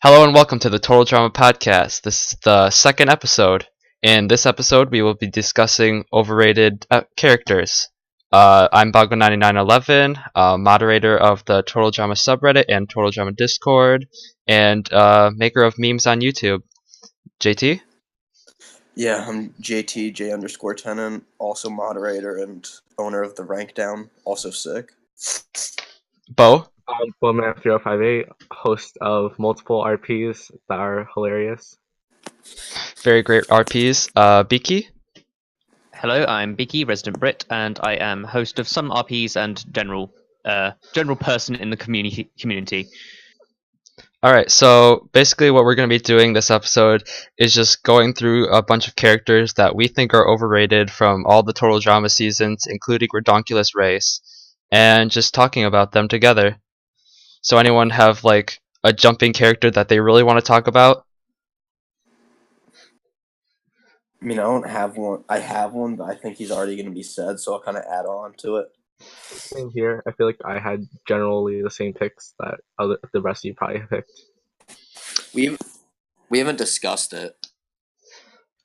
Hello and welcome to the Total Drama Podcast. This is the second episode. In this episode, we will be discussing overrated characters. I'm Bago9911, moderator of the Total Drama subreddit and Total Drama Discord, and maker of memes on YouTube. JT? Yeah, I'm JT, J_Tenant, also moderator and owner of the Rank Down, also sick. Bo? I'm Bowman058, host of multiple RPs that are hilarious. Very great RPs. Beaky? Hello, I'm Biggie, resident Brit, and I am host of some RPs and general person in the community. Alright, so basically what we're going to be doing this episode is just going through a bunch of characters that we think are overrated from all the Total Drama seasons, including Redonkulous Race, and just talking about them together. So anyone have like a jumping character that they really want to talk about? I mean, I don't have one. I have one, but I think he's already going to be said, so I'll kind of add on to it. Same here. I feel like I had generally the same picks that the rest of you probably picked. We haven't discussed it.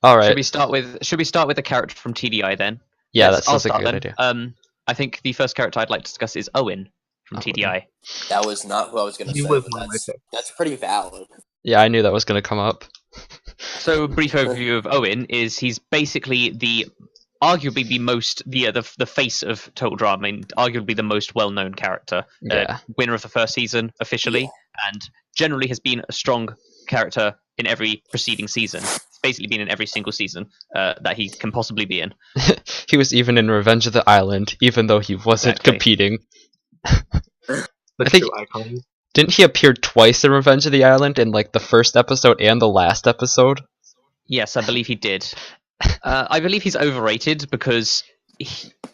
Alright. Should we start with a character from TDI then? Yeah, Yes, that sounds like a good then. idea. I think the first character I'd like to discuss is Owen from TDI. That was not who I was going to He say, was but one of my picks. that's pretty valid. Yeah, I knew that was going to come up. So, brief overview of Owen is he's basically arguably the face of Total Drama, and arguably the most well-known character. Yeah. Winner of the first season officially, and generally has been a strong character in every preceding season. He's basically been in every single season that he can possibly be in. He was even in Revenge of the Island, even though he wasn't Exactly. competing. The I think- true icon. Didn't he appear twice in Revenge of the Island in like the first episode and the last episode? Yes, I believe he did. I believe he's overrated because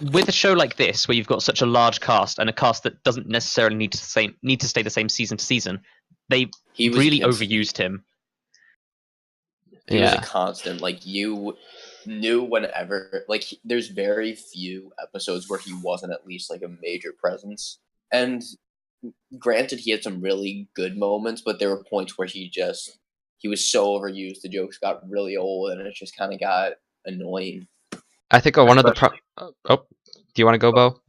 with a show like this, where you've got such a large cast and a cast that doesn't necessarily need to stay the same season to season, they really overused him. He was a constant. Like, you knew whenever. Like, there's very few episodes where he wasn't at least like a major presence. And granted, he had some really good moments, but there were points where he was so overused, the jokes got really old, and it just kind of got annoying. I think one of the do you want to go, Bo?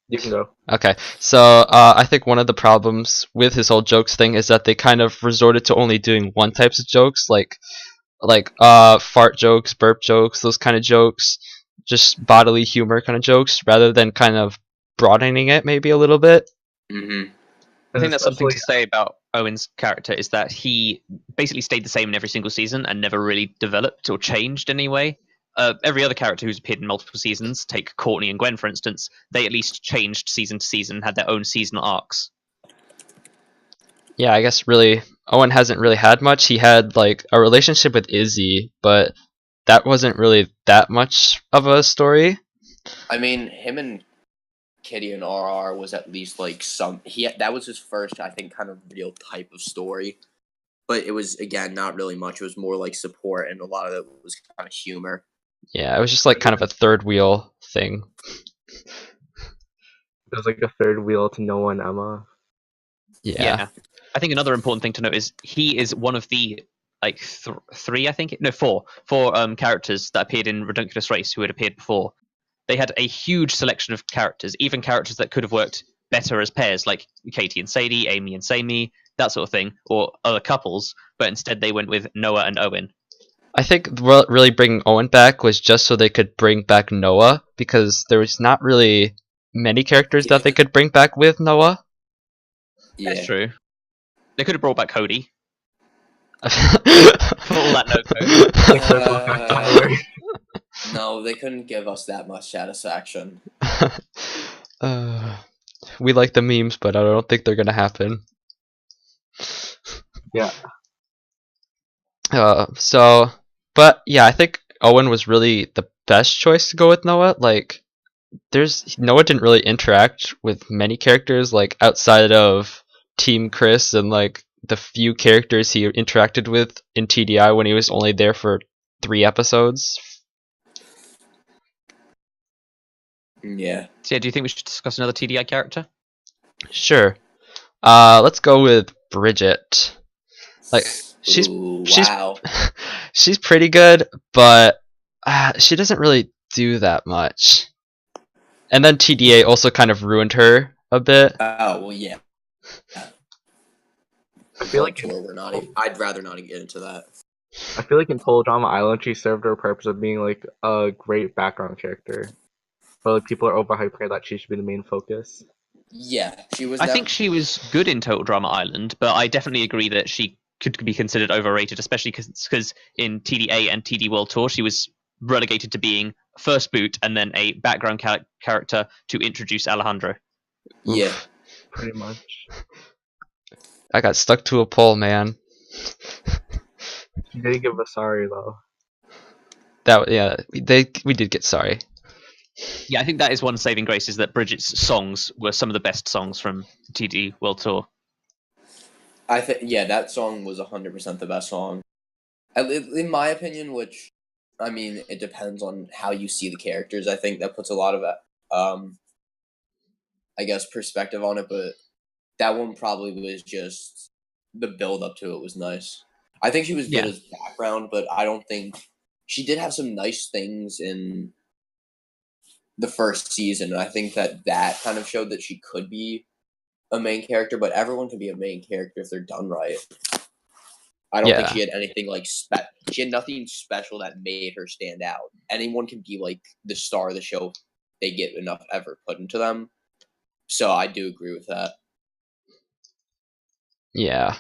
You can go. Okay, so I think one of the problems with his whole jokes thing is that they kind of resorted to only doing one types of jokes, like fart jokes, burp jokes, those kind of jokes, just bodily humor kind of jokes, rather than kind of broadening it maybe a little bit. Mm-hmm. I think that's something to say about Owen's character, is that he basically stayed the same in every single season and never really developed or changed in any way. Every other character who's appeared in multiple seasons, take Courtney and Gwen for instance, they at least changed season to season and had their own seasonal arcs. Yeah, I guess really Owen hasn't really had much. He had like a relationship with Izzy, but that wasn't really that much of a story. I mean, him and Kitty and RR was at least like that was his first, I think, kind of real type of story. But it was, again, not really much. It was more like support, and a lot of it was kind of humor. Yeah, it was just like kind of a third wheel thing. It was like a third wheel to Noah and Emma. Yeah. I think another important thing to note is he is one of the like four characters that appeared in Redonkulous Race who had appeared before. They had a huge selection of characters, even characters that could have worked better as pairs, like Katie and Sadie, Amy and Sammy, that sort of thing, or other couples, but instead they went with Noah and Owen. I think really bringing Owen back was just so they could bring back Noah, because there was not really many characters that they could bring back with Noah. Yeah. That's true. They could have brought back Cody. For all that Uh, No, they couldn't give us that much satisfaction. We like the memes, but I don't think they're gonna happen. Yeah. But yeah, I think Owen was really the best choice to go with Noah. Like, Noah didn't really interact with many characters, like outside of Team Chris and like the few characters he interacted with in TDI when he was only there for 3 episodes. Yeah. So yeah, do you think we should discuss another TDI character? Sure. Let's go with Bridget. Like she's Ooh, she's wow. she's pretty good, but she doesn't really do that much. And then TDA also kind of ruined her a bit. Oh well, yeah. I feel like Tour, we're not. I'd rather not get into that. I feel like in Total Drama Island, she served her purpose of being like a great background character, but like people are overhyping her that she should be the main focus. Yeah, she was. I think she was good in Total Drama Island, but I definitely agree that she could be considered overrated, especially because in TDA and TD World Tour she was relegated to being first boot and then a background character to introduce Alejandro. Yeah. Oof. Pretty much. I got stuck to a pole, man. She didn't give a sorry though. We did get sorry. Yeah, I think that is one saving grace, is that Bridget's songs were some of the best songs from TD World Tour. I think that song was 100% the best song, in my opinion. Which, I mean, it depends on how you see the characters. I think that puts a lot of, I guess, perspective on it. But that one probably was just the build up to it was nice. I think she was good as background, but I don't think she did have some nice things in the first season. And I think that kind of showed that she could be a main character, but everyone can be a main character if they're done right. I don't think she had anything like she had nothing special that made her stand out. Anyone can be like the star of the show if they get enough effort put into them. So I do agree with that. Yeah,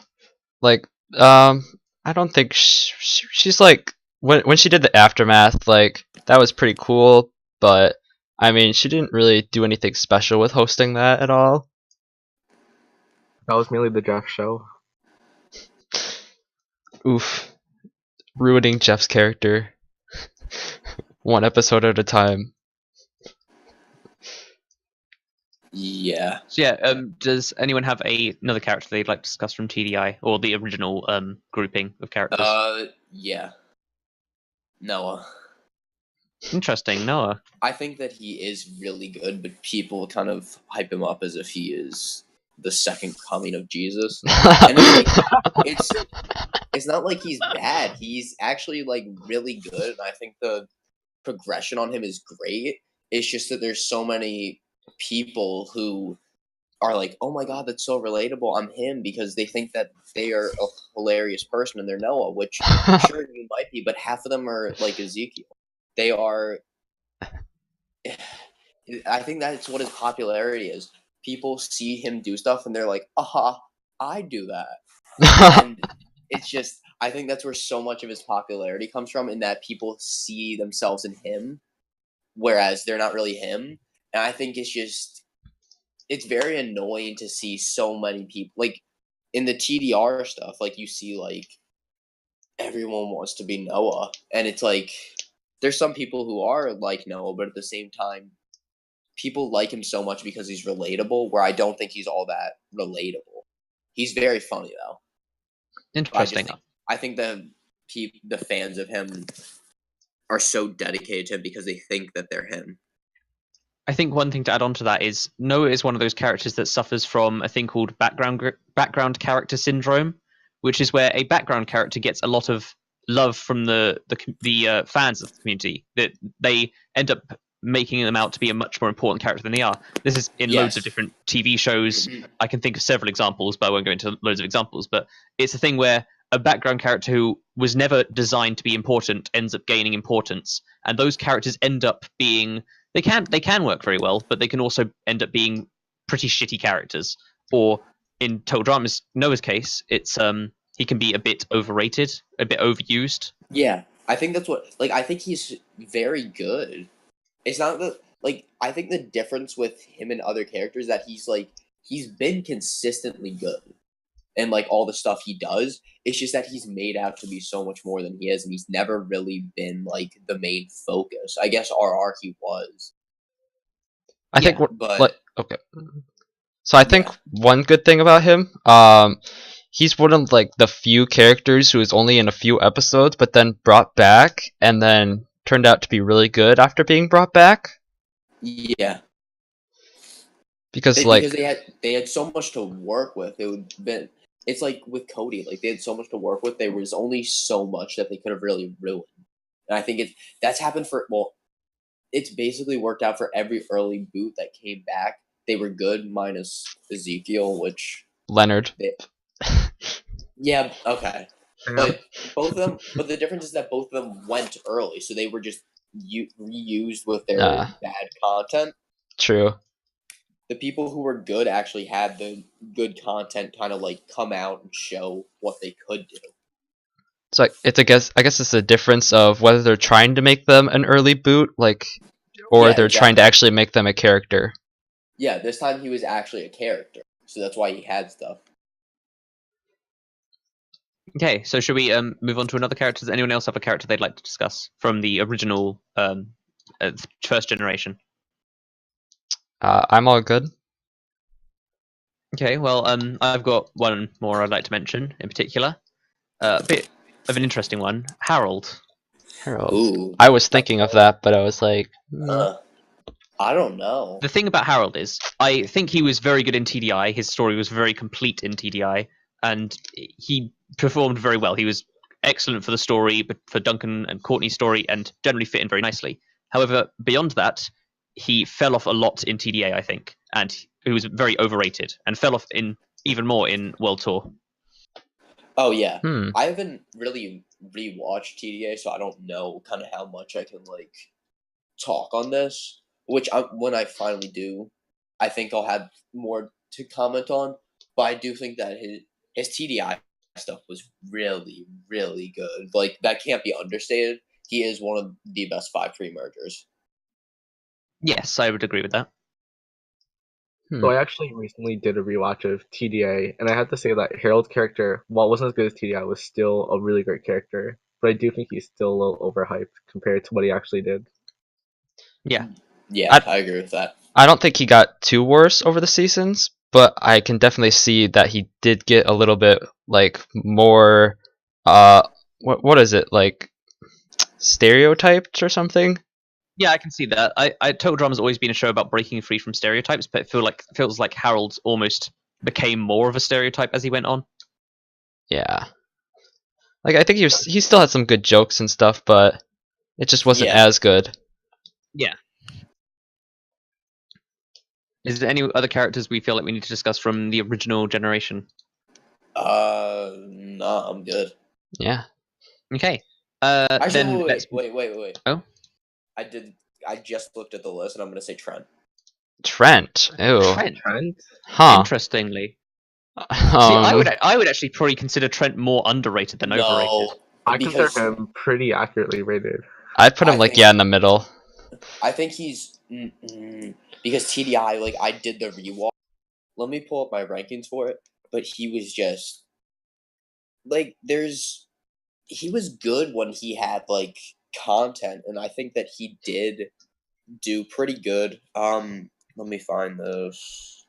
like I don't think she's like when she did the aftermath, like that was pretty cool, but I mean she didn't really do anything special with hosting that at all. That was mainly the Jeff show. Oof, ruining Jeff's character one episode at a time. Yeah. So yeah, does anyone have another character they'd like to discuss from TDI or the original grouping of characters? Yeah. Noah. Interesting, Noah. I think that he is really good, but people kind of hype him up as if he is the second coming of Jesus. And it's not like he's bad. He's actually like really good, and I think the progression on him is great. It's just that there's so many people who are like, "Oh my god, that's so relatable. I'm him," because they think that they are a hilarious person and they're Noah, which sure you might be, but half of them are like Ezekiel. They are. I think that's what his popularity is. People see him do stuff and they're like, "Aha, I do that." And it's just, I think that's where so much of his popularity comes from, in that people see themselves in him, whereas they're not really him. And I think it's very annoying to see so many people, like, in the TDR stuff, like, you see, like, everyone wants to be Noah. And it's like, there's some people who are like Noah, but at the same time, people like him so much because he's relatable, where I don't think he's all that relatable. He's very funny, though. Interesting. I think the fans of him are so dedicated to him because they think that they're him. I think one thing to add on to that is Noah is one of those characters that suffers from a thing called background character syndrome, which is where a background character gets a lot of love from the fans of the community, that they end up making them out to be a much more important character than they are. This is in loads of different TV shows. I can think of several examples, but I won't go into loads of examples. But it's a thing where a background character who was never designed to be important ends up gaining importance, and those characters end up being, they can work very well, but they can also end up being pretty shitty characters. Or in Total Drama's Noah's case, it's he can be a bit overrated, a bit overused. Yeah, I think that's what, like, I think he's very good. It's not that, like, I think the difference with him and other characters that he's been consistently good and like all the stuff he does. It's just that he's made out to be so much more than he is, and he's never really been like the main focus. I guess RR he was. I think but okay. So I think one good thing about him, he's one of like the few characters who is only in a few episodes, but then brought back, and then turned out to be really good after being brought back. Yeah. Because they had so much to work with. It would been it's like with Cody, like they had so much to work with. There was only so much that they could have really ruined, and I think that's happened for it's basically worked out for every early boot that came back. They were good, minus Ezekiel, which Leonard. yeah, okay, Yeah. but both of them. But the difference is that both of them went early, so they were just reused with their bad content. True. The people who were good actually had the good content kind of like come out and show what they could do. So I guess it's a difference of whether they're trying to make them an early boot, like, or Yeah, they're trying to exactly. actually make them a character. Yeah, this time he was actually a character, so that's why he had stuff. Okay, so should we move on to another character? Does anyone else have a character they'd like to discuss from the original first generation? I'm all good. Okay, well, I've got one more I'd like to mention in particular. A bit of an interesting one, Harold. Harold. Ooh, I was thinking of that, but I was like, I don't know. The thing about Harold is, I think he was very good in TDI. His story was very complete in TDI, and he performed very well. He was excellent for the story, but for Duncan and Courtney's story, and generally fit in very nicely. However, beyond that, he fell off a lot in TDA, I think, and he was very overrated, and fell off in even more in World Tour. Oh yeah, I haven't really rewatched TDA, so I don't know kind of how much I can like talk on this. Which when I finally do, I think I'll have more to comment on. But I do think that his TDI stuff was really, really good. Like that can't be understated. He is one of the best 5-3 mergers. Yes, I would agree with that. So I actually recently did a rewatch of TDA, and I have to say that Harold's character, while it wasn't as good as TDI, was still a really great character. But I do think he's still a little overhyped compared to what he actually did. Yeah. Yeah, I agree with that. I don't think he got too worse over the seasons, but I can definitely see that he did get a little bit like more what is it, like stereotyped or something? Yeah, I can see that. Total Drama's always been a show about breaking free from stereotypes, but it feels like Harold almost became more of a stereotype as he went on. Yeah. Like I think he still had some good jokes and stuff, but it just wasn't as good. Yeah. Is there any other characters we feel like we need to discuss from the original generation? No, I'm good. Yeah. Okay. Actually, then wait. Oh? I just looked at the list, and I'm gonna say Trent. Trent. Ew. Trent? Huh. Interestingly. See, I would actually probably consider Trent more underrated than overrated. I consider him pretty accurately rated. I'd put him in the middle. I think he's because TDI, like I did the rewatch. Let me pull up my rankings for it, but he was just like he was good when he had like content, and I think that he did do pretty good. Let me find those.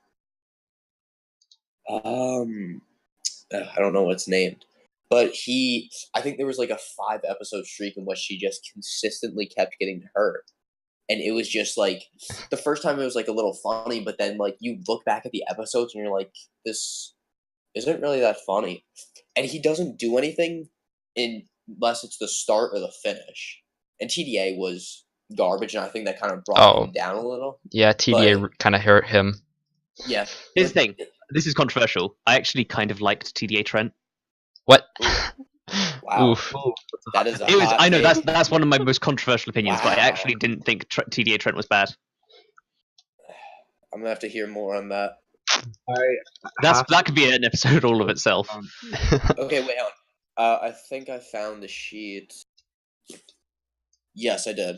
I don't know what's named, but I think there was like a 5-episode streak in which he just consistently kept getting hurt. And it was just like the first time it was like a little funny, but then like you look back at the episodes and you're like, this isn't really that funny. And he doesn't do anything unless it's the start or the finish. And TDA was garbage, and I think that kind of brought him down a little. Yeah, TDA kind of hurt him. Yeah. Here's the thing. This is controversial. I actually kind of liked TDA Trent. What? Wow. Oof. That is I know that's one of my most controversial opinions, but I actually didn't think TDA Trent was bad. I'm gonna have to hear more on that. That could be an episode all of itself. Okay, wait on. I think I found the sheet. Yes, I did.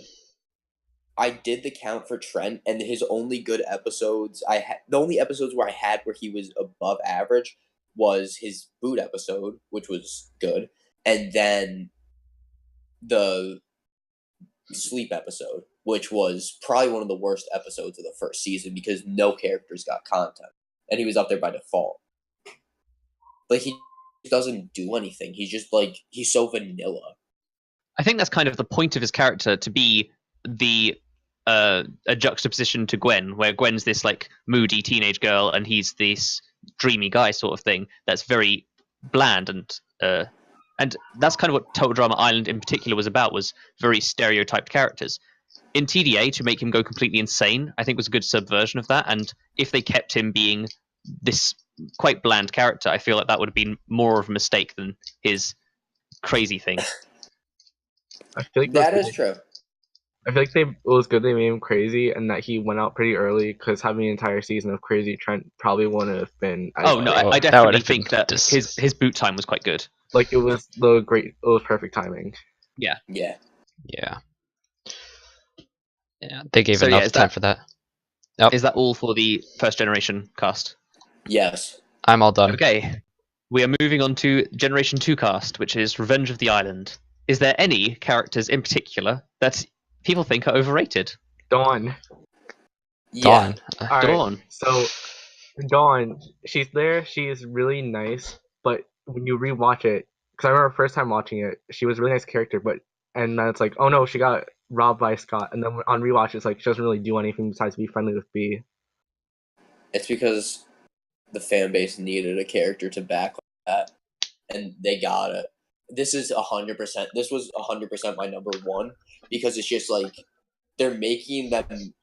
I did the count for Trent, and his only good episodes the only episodes where he was above average was his boot episode, which was good, and then the sleep episode, which was probably one of the worst episodes of the first season because no characters got content, and he was up there by default. Like he doesn't do anything. He's just like he's so vanilla. I think that's kind of the point of his character, to be the a juxtaposition to Gwen, where Gwen's this like moody teenage girl and he's this dreamy guy sort of thing. That's very bland and that's kind of what Total Drama Island in particular was about. Was very stereotyped characters. In TDA, to make him go completely insane, I think was a good subversion of that. And if they kept him being this quite bland character, I feel like that would have been more of a mistake than his crazy thing. I feel like that is true. I feel like it was good they made him crazy and that he went out pretty early, because having an entire season of Crazy Trent probably wouldn't have been. Oh no, I definitely think that his boot time was quite good. Like it was perfect timing. Yeah. Yeah, they gave enough time for that. Yep. Is that all for the first generation cast? Yes. I'm all done. Okay. We are moving on to Generation 2 cast, which is Revenge of the Island. Is there any characters in particular that people think are overrated? Dawn. Yeah. Dawn. Right, so Dawn, she's there. She is really nice, but when you rewatch it, because I remember first time watching it, she was a really nice character, and then it's like, oh no, she got robbed by Scott, and then on rewatch, it's like she doesn't really do anything besides be friendly with B. It's because the fan base needed a character to back that, and they got it. This is 100%. This was 100% my number one, because it's just like they're making them.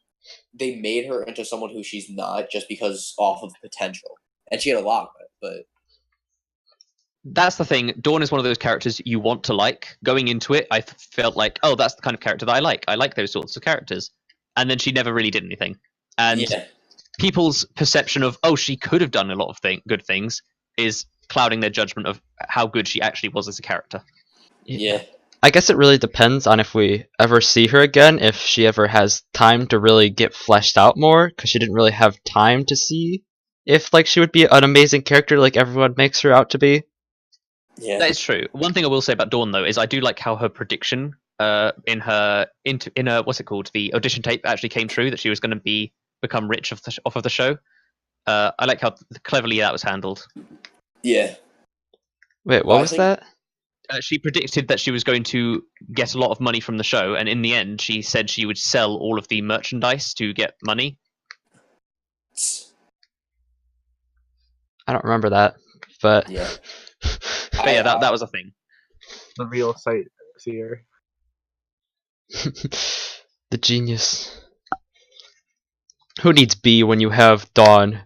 They made her into someone who she's not just because off of potential, and she had a lot of it. But that's the thing. Dawn is one of those characters you want to like. Going into it, I felt like, oh, that's the kind of character that I like. I like those sorts of characters. And then she never really did anything. And people's perception of, oh, she could have done a lot of good things is clouding their judgment of how good she actually was as a character. Yeah. I guess it really depends on if we ever see her again, if she ever has time to really get fleshed out more, because she didn't really have time to see if like she would be an amazing character like everyone makes her out to be. Yeah, that is true. One thing I will say about Dawn though is I do like how her prediction in her what's it called, the audition tape actually came true, that she was going to become rich off of the show. I like how cleverly that was handled. Yeah. Wait, what was that? She predicted that she was going to get a lot of money from the show, and in the end, she said she would sell all of the merchandise to get money. I don't remember that, but yeah, that was a thing. The real sightseer. The genius. Who needs B when you have Dawn?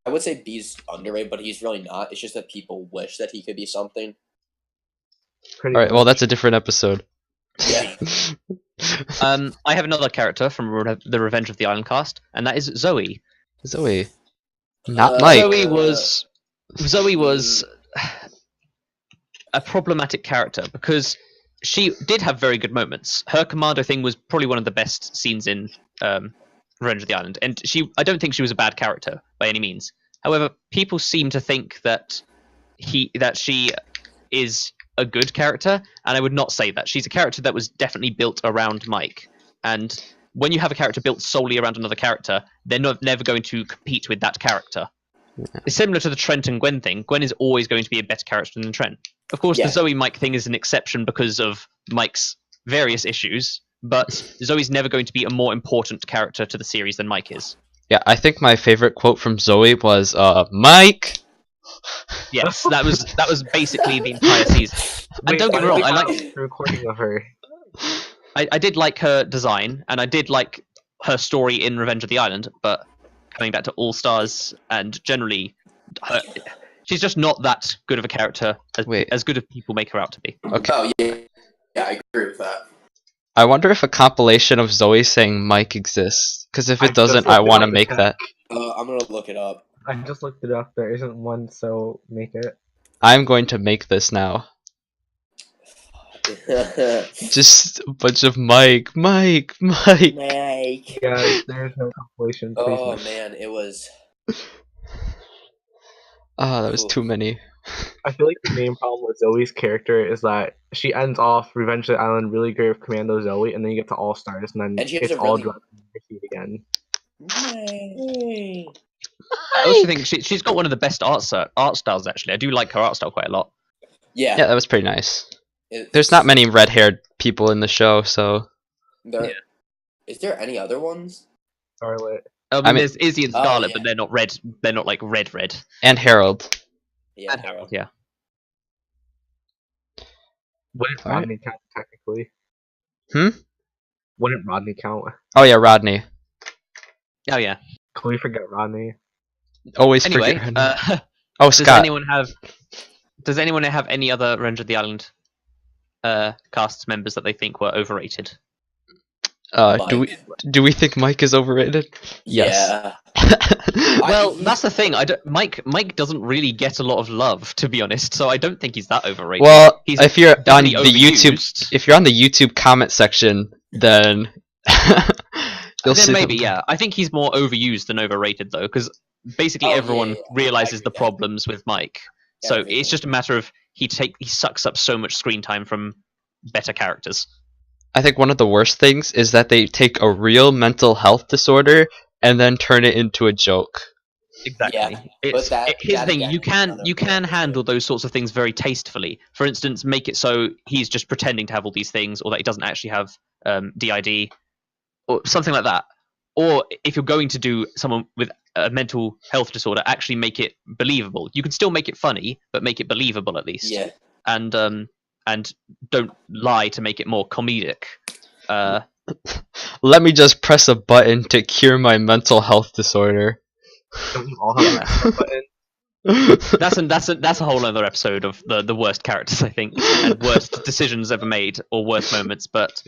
I would say B's underrated, but he's really not. It's just that people wish that he could be something. Alright, well that's a different episode. Yeah. I have another character from the Revenge of the Island cast, and that is Zoe. Zoe. Not Mike. Zoe was a problematic character because she did have very good moments. Her commando thing was probably one of the best scenes in Revenge of the Island, and I don't think she was a bad character by any means. However, people seem to think that she is a good character, and I would not say that. She's a character that was definitely built around Mike, and when you have a character built solely around another character, they're never going to compete with that character. Yeah. It's similar to the Trent and Gwen thing. Gwen is always going to be a better character than Trent. Of course, the Zoe Mike thing is an exception because of Mike's various issues, but Zoe's never going to be a more important character to the series than Mike is. Yeah, I think my favorite quote from Zoe was, Mike! Yes, that was basically the entire season. And don't get me wrong, I like the recording of her. I did like her design, and I did like her story in Revenge of the Island, but coming back to All Stars and generally, she's just not that good of a character as good as people make her out to be. Okay. Oh, yeah, I agree with that. I wonder if a compilation of Zoe saying Mike exists, because if it doesn't, I want to make that. I'm going to look it up. I just looked it up. There isn't one, so make it. I'm going to make this now. Just a bunch of Mike. Yeah, there's no compilation. Oh man, it was. Oh, that was too many. I feel like the main problem with Zoe's character is that she ends off Revenge of the Island really great with Commando Zoe, and then you get to All Stars, and then it's all dropped again. I also think she's got one of the best art styles, actually. I do like her art style quite a lot. Yeah, that was pretty nice. There's not many red-haired people in the show, so Is there any other ones? Scarlet. I mean, there's Izzy and Scarlet, yeah. but they're not red. They're not like red. and Harold. Yeah, And Harold, yeah. Wouldn't Alright. Rodney count technically? Wouldn't Rodney count? Oh yeah, Rodney. Oh yeah. Can we forget Rodney? Always Anyway, forget. Oh, does Scott. anyone have any other Revenge of the Island cast members that they think were overrated? Do we think Mike is overrated? Yes. Yeah. Well, that's the thing. Mike doesn't really get a lot of love, to be honest. So I don't think he's that overrated. Well, He's if you're on the definitely YouTube, if you're on the YouTube comment section, then you'll see. Maybe, yeah. I think he's more overused than overrated, though, because basically everyone realizes the problems with Mike. So it's just a matter of he sucks up so much screen time from better characters. I think one of the worst things is that they take a real mental health disorder and then turn it into a joke. Exactly. Yeah, Here's the thing: you can handle those sorts of things very tastefully. For instance, make it so he's just pretending to have all these things, or that he doesn't actually have DID, or something like that. Or if you're going to do someone with a mental health disorder, actually make it believable. You can still make it funny, but make it believable at least. Yeah. And don't lie to make it more comedic. Let me just press a button to cure my mental health disorder. Don't we all have a button? That's a whole other episode of the worst characters, I think, and worst decisions ever made, or worst moments. But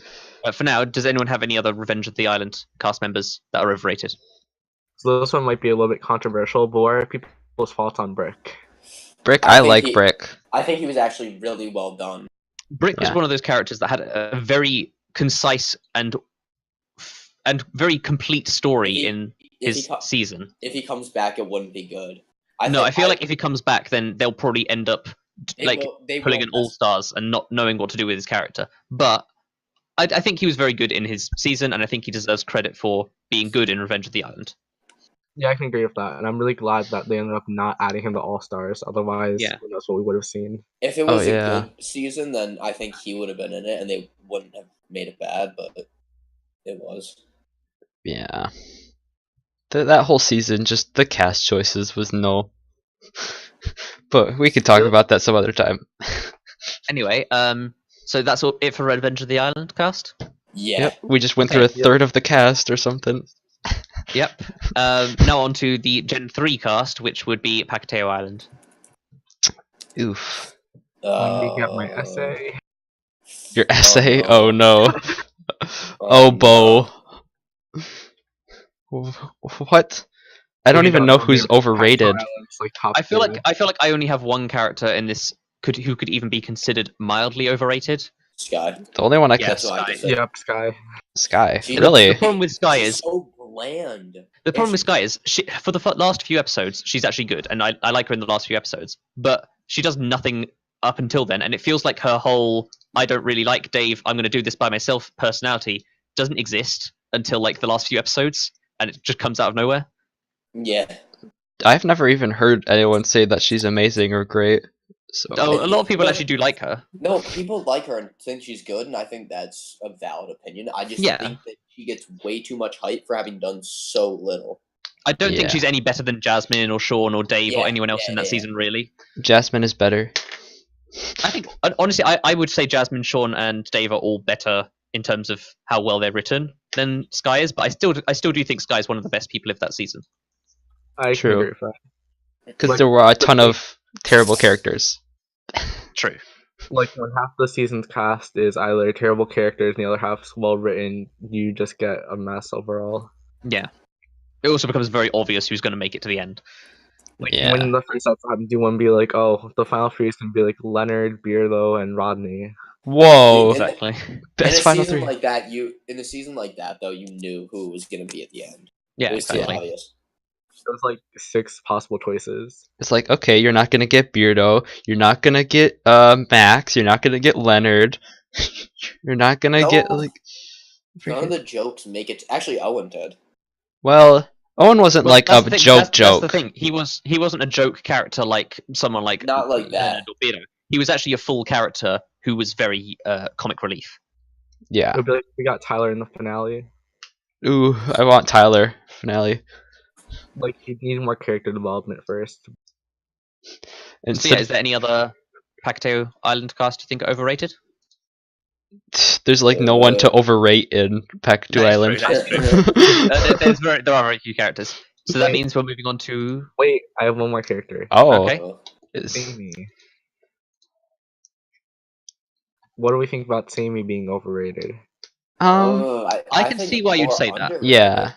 for now, does anyone have any other Revenge of the Island cast members that are overrated? So this one might be a little bit controversial, but what are people's thoughts on Brick? Brick, I like Brick. I think he was actually really well done. Brick was one of those characters that had a very concise and very complete story in his season. If he comes back, it wouldn't be good. I feel like if he comes back, then they'll probably end up pulling in all stars and not knowing what to do with his character. But I think he was very good in his season, and I think he deserves credit for being good in Revenge of the Island. Yeah, I can agree with that, and I'm really glad that they ended up not adding him to All Stars. Otherwise, who knows what we would have seen. If it was a good season, then I think he would have been in it, and they wouldn't have made it bad. But it was. Yeah. That whole season, just the cast choices was no. But we could talk about that some other time. Anyway, so that's it for Revenge of the Island cast? Yeah. Yep, we just went through a third of the cast or something. Yep. Now on to the Gen 3 cast, which would be Pacateo Island. Oof. Let me get my essay. Your essay? Oh no. Oh, Bo. What? I don't even know who's overrated. I feel like I only have one character in this who could even be considered mildly overrated. Sky. The only one I can. Sky. Yep, Sky. Sky. Really? The problem with Sky is so bland. The problem with Sky is for the last few episodes, she's actually good, and I like her in the last few episodes. But she does nothing up until then, and it feels like her whole "I don't really like Dave, I'm going to do this by myself" personality doesn't exist until like the last few episodes, and it just comes out of nowhere. Yeah. I've never even heard anyone say that she's amazing or great. So. Oh, a lot of people actually do like her. No, people like her and think she's good, and I think that's a valid opinion. I just think that she gets way too much hype for having done so little. I don't think she's any better than Jasmine or Sean or Dave or anyone else in that season, really. Jasmine is better. I think, honestly, I would say Jasmine, Sean, and Dave are all better in terms of how well they're written than Sky is, but I still do think Sky is one of the best people of that season. I can agree with that. Because there were a ton of terrible characters. True. Like when half the season's cast is either terrible characters and the other half's well written, you just get a mess overall. Yeah. It also becomes very obvious who's going to make it to the end. Like when the first episode happened, you want to be like, oh, the final three is going to be like Leonard, Beardo, and Rodney. Whoa! Exactly. Best final three. In a season like that, though, you knew who was going to be at the end. Yeah, it was too obvious. There was like 6 possible choices. It's like, okay, you're not gonna get Beardo, you're not gonna get Max, you're not gonna get Leonard, you're not gonna get like. None of the jokes make it. Actually, Owen did. Well, Owen wasn't like a joke. That's the thing. He wasn't a joke character like someone like not like that. Or Beardo. He was actually a full character who was very comic relief. Yeah. It would be like we got Tyler in the finale. Ooh, I want Tyler finale. Like he needs more character development first. So yeah, is there any other Pacto Island cast you think are overrated? There's like no one to overrate in Pacto Island. That is true. There are very few characters. So that means we're moving on to. Wait, I have one more character. Oh, Okay. Sammy. What do we think about Sammy being overrated? I can see why you'd say that. underrated. Yeah.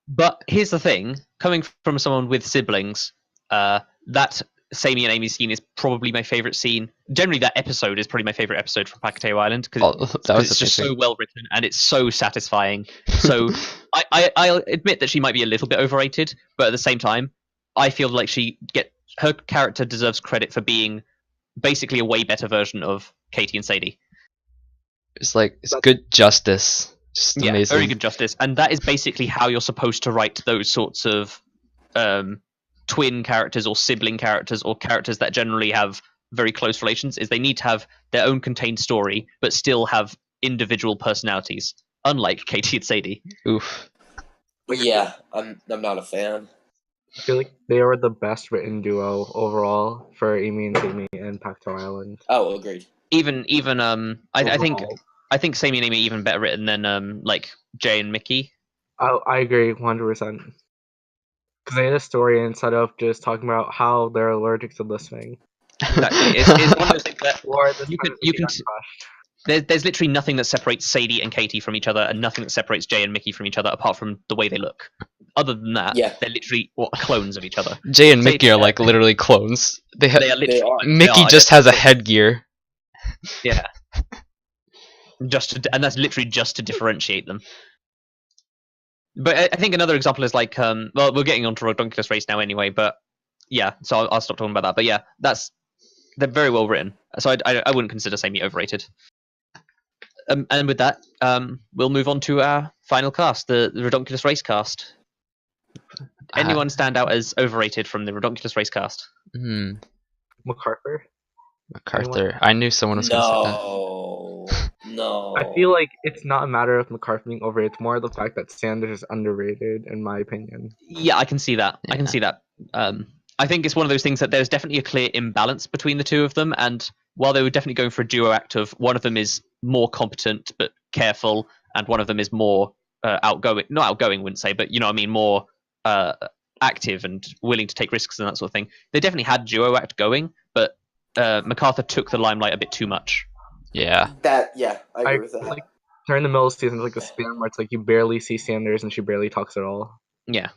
But here's the thing: coming from someone with siblings, that Sammy and Amy scene is probably my favorite scene. Generally, that episode is probably my favorite episode from Pacto Island because it's just so well written and it's so satisfying. So I'll admit that she might be a little bit overrated, but at the same time, I feel like her character deserves credit for being basically a way better version of Katie and Sadie. It's good justice. Just amazing. Very good justice, and that is basically how you're supposed to write those sorts of twin characters or sibling characters or characters that generally have very close relations. Is they need to have their own contained story, but still have individual personalities, unlike Katie and Sadie. Oof. Yeah, I'm not a fan. I feel like they are the best written duo overall for Amy and Sammy and Pacto Island. Oh, agreed. Even I think Sammy and Amy are even better written than like Jay and Mickey. I agree 100%. Because they had a story instead of just talking about how they're allergic to listening. Exactly. It's one of those things that Or you can there's literally nothing that separates Sadie and Katie from each other, and nothing that separates Jay and Mickey from each other, apart from the way they look. Other than that, they're literally clones of each other. Jay and Mickey are like literally clones. They are literally. Mickey just has a headgear. Yeah. And that's literally just to differentiate them. But I think another example is like, well, we're getting onto Redonkulous Race now anyway, but yeah, so I'll stop talking about that. But yeah, they're very well written. So I wouldn't consider Sammy overrated. And with that, we'll move on to our final cast, the Redonkulous Race cast. Anyone stand out as overrated from the Redonkulous Race cast? MacArthur. MacArthur. I knew someone was going to say that. No. I feel like it's not a matter of MacArthur being overrated. It's more the fact that Sanders is underrated, in my opinion. Yeah, I can see that. I can see that. I think it's one of those things that there's definitely a clear imbalance between the two of them, and while they were definitely going for a duo act of one of them is more competent but careful, and one of them is more outgoing, not outgoing, wouldn't say, but you know what I mean, more active and willing to take risks and that sort of thing. They definitely had duo act going, but MacArthur took the limelight a bit too much. Yeah. I agree with that. Like, during the middle of the season, like a span where it's like you barely see Sanders and she barely talks at all. Yeah.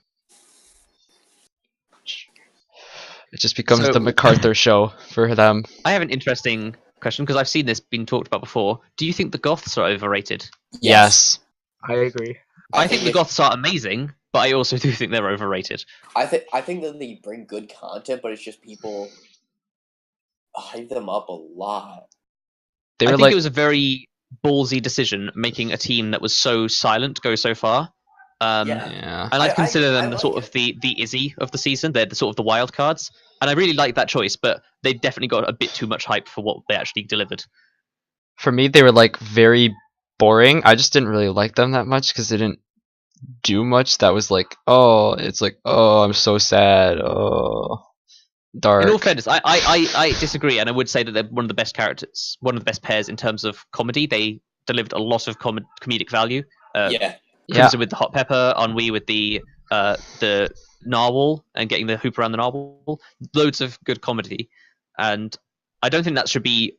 It just becomes the MacArthur show for them. I have an interesting question because I've seen this being talked about before. Do you think the Goths are overrated? Yes. I agree. I think the Goths are amazing, but I also do think they're overrated. I think that they bring good content, but it's just people hype them up a lot. I think it was a very ballsy decision making a team that was so silent go so far. And I consider them the Izzy of the season. They're the sort of the wild cards, and I really like that choice. But they definitely got a bit too much hype for what they actually delivered. For me, they were like very boring. I just didn't really like them that much because they didn't do much. That was like, I'm so sad. Oh, dark. In all fairness, I disagree, and I would say that they're one of the best characters, one of the best pairs in terms of comedy. They delivered a lot of comedic value. Crimson with the hot pepper, Ennui with the narwhal and getting the hoop around the narwhal. Loads of good comedy, and I don't think that should be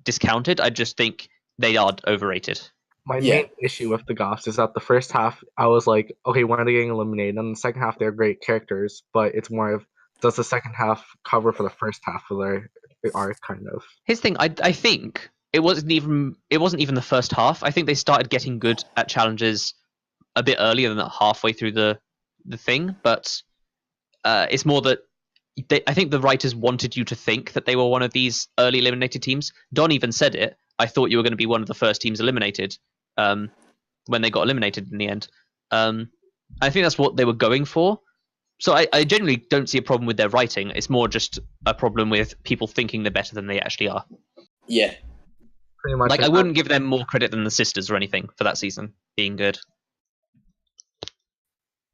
discounted. I just think they are overrated. My main issue with the Goths is that the first half I was like, okay, when are they getting eliminated? And the second half they're great characters, but it's more of does the second half cover for the first half of their arc, kind of. His thing, I think it wasn't even the first half. I think they started getting good at challenges a bit earlier than that, halfway through the thing, but it's more that I think the writers wanted you to think that they were one of these early eliminated teams. Don even said it. I thought you were going to be one of the first teams eliminated when they got eliminated in the end. I think that's what they were going for. So I genuinely don't see a problem with their writing. It's more just a problem with people thinking they're better than they actually are. Yeah. pretty much. Like, I wouldn't give them more credit than the sisters or anything for that season being good.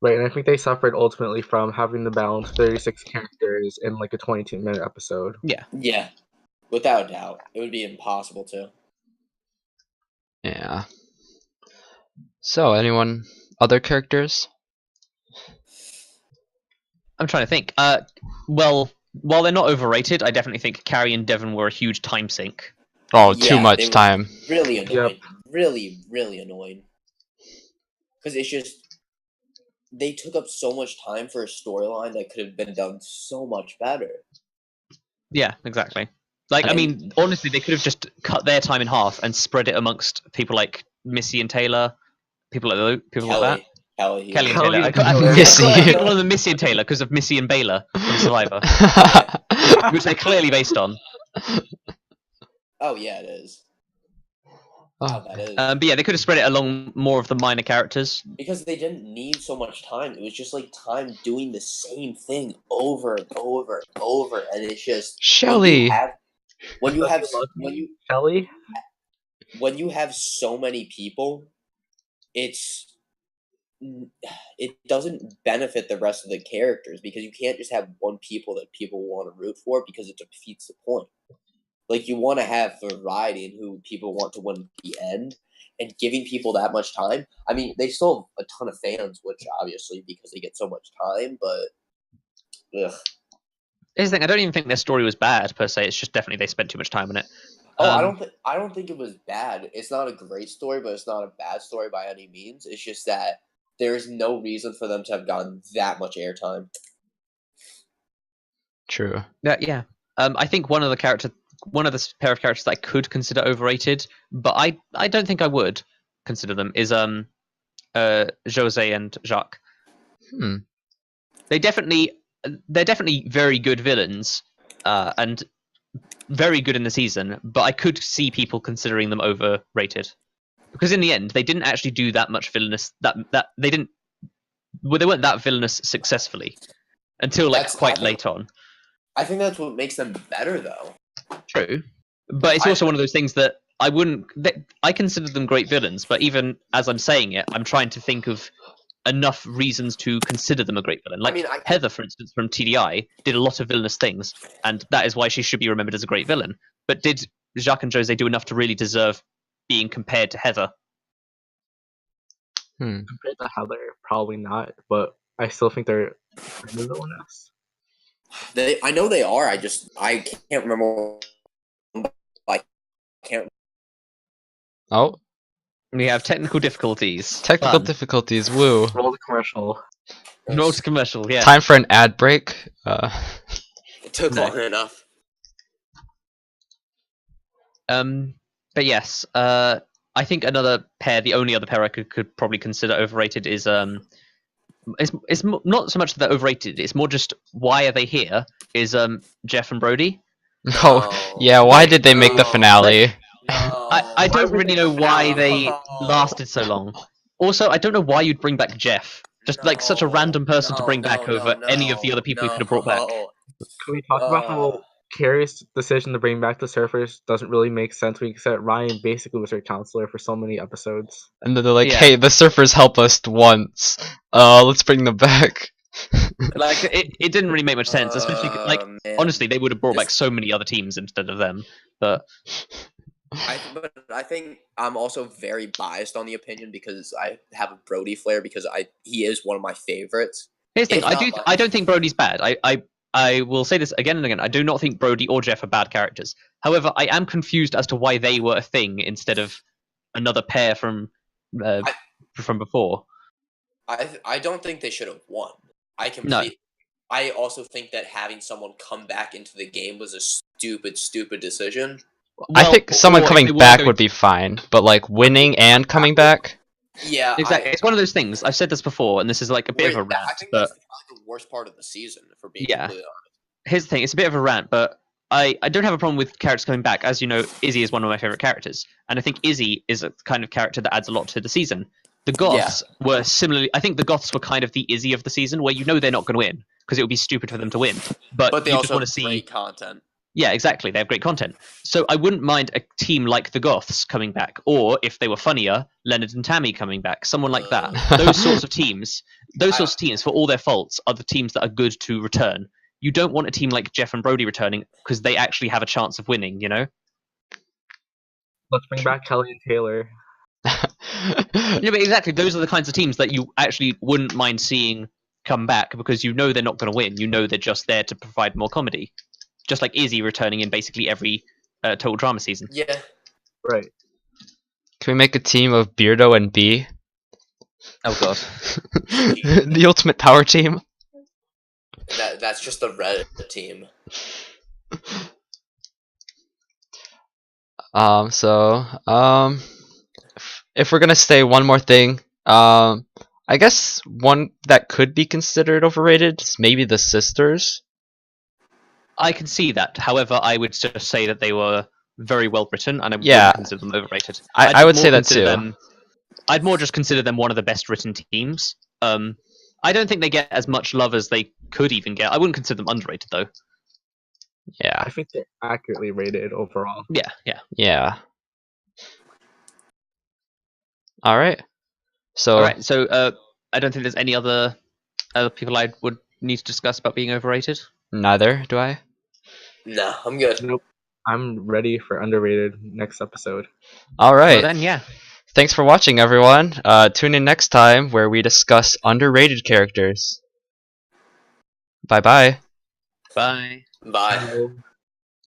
Right, and I think they suffered ultimately from having to balance 36 characters in like a 22-minute episode. Yeah, without a doubt, it would be impossible to. Yeah. So, anyone other characters? I'm trying to think. Well, while they're not overrated, I definitely think Carrie and Devon were a huge time sink. Oh, Yeah, too they much were time. Really annoying. Really, really annoying. Because it's just they took up so much time for a storyline that could have been done so much better. Yeah, exactly. Like, I mean, honestly, they could have just cut their time in half and spread it amongst people like Missy and Taylor, people like that. Kelly Kelly and Kelly Taylor. and Missy. I called one of them Missy and Taylor because of Missy and Baylor from Survivor, which they're clearly based on. Oh yeah, it is. Oh, That is. But yeah, they could have spread it along more of the minor characters. Because they didn't need so much time. It was just like time doing the same thing over and over and over, and it's just Shelly. when you have Shelly? when you have so many people, it doesn't benefit the rest of the characters because you can't just have one people that people want to root for because it defeats the point. Like, you want to have variety in who people want to win at the end, and giving people that much time. I mean, they still have a ton of fans, which obviously because they get so much time, but ugh. Here's the thing: I don't even think their story was bad per se. It's just definitely they spent too much time on it. Oh, I don't think it was bad. It's not a great story, but it's not a bad story by any means. It's just that there's no reason for them to have gotten that much airtime. True. Yeah. I think one of the pair of characters that I could consider overrated, but I don't think I would consider them, is Jose and Jacques. They're definitely very good villains, and very good in the season, but I could see people considering them overrated. Because in the end, they didn't actually do that much villainous. They weren't that villainous successfully until quite late on. I think that's what makes them better, though. True, but it's also one of those things that I consider them great villains, but even as I'm saying it, I'm trying to think of enough reasons to consider them a great villain. Like, Heather, for instance, from TDI, did a lot of villainous things, and that is why she should be remembered as a great villain. But did Jacques and Jose do enough to really deserve being compared to Heather? Compared to Heather, probably not, but I still think they're villainous. I know they are. I can't remember. I can't. Oh, we have technical difficulties. Difficulties. Woo. Roll the commercial. Roll the commercial. Yeah. Time for an ad break. It took long enough. But yes. I think another pair, the only other pair I could probably consider overrated is it's not so much that they're overrated. It's more just why are they here? Is Jeff and Brody? Oh, yeah. Why did they make the finale? I don't really know why they lasted so long. Also, I don't know why you'd bring back Jeff. Just like such a random person to bring back over any of the other people you could have brought back. Can we talk about how Carrie's decision to bring back the surfers doesn't really make sense? We said Ryan basically was her counselor for so many episodes. And then they're like, hey, the surfers helped us once. Let's bring them back. Like, it didn't really make much sense, especially honestly, they would have brought back so many other teams instead of them. But I think I'm also very biased on the opinion because I have a Brody flair because he is one of my favorites. Here's the thing: I don't think Brody's bad. I will say this again and again. I do not think Brody or Jeff are bad characters. However, I am confused as to why they were a thing instead of another pair from before. I don't think they should have won. I also think that having someone come back into the game was a stupid decision. I think someone coming back would be fine, but like winning and coming back. Yeah, exactly. It's one of those things. I've said this before, and this is like a bit of a rant. I think that's probably the worst part of the season, for being completely honest. Here's the thing: it's a bit of a rant, but I don't have a problem with characters coming back. As you know, Izzy is one of my favorite characters, and I think Izzy is a kind of character that adds a lot to the season. The Goths were similarly. I think the Goths were kind of the Izzy of the season, where they're not going to win because it would be stupid for them to win. But they you also just want to have see great content. Yeah, exactly. They have great content. So I wouldn't mind a team like the Goths coming back, or if they were funnier, Leonard and Tammy coming back, someone like that. Those sorts of teams, for all their faults, are the teams that are good to return. You don't want a team like Jeff and Brody returning because they actually have a chance of winning, you know? Let's bring back Kelly and Taylor. Yeah, but exactly. Those are the kinds of teams that you actually wouldn't mind seeing come back because you know they're not going to win. You know they're just there to provide more comedy. Just like Izzy returning in basically every Total Drama season. Yeah. Right. Can we make a team of Beardo and B? Oh god. The ultimate power team. That's just the red team. If we're gonna say one more thing, I guess one that could be considered overrated is maybe the sisters. I can see that. However, I would just say that they were very well written, and I wouldn't consider them overrated. I would say that too. I'd more just consider them one of the best written teams. I don't think they get as much love as they could even get. I wouldn't consider them underrated though. Yeah. I think they're accurately rated overall. Yeah. All right. So I don't think there's any other people I would need to discuss about being overrated. Neither do I. Nah, I'm good. Nope. I'm ready for underrated next episode. All right. Well then, yeah. Thanks for watching, everyone. Tune in next time where we discuss underrated characters. Bye-bye. Bye. Bye. Hello.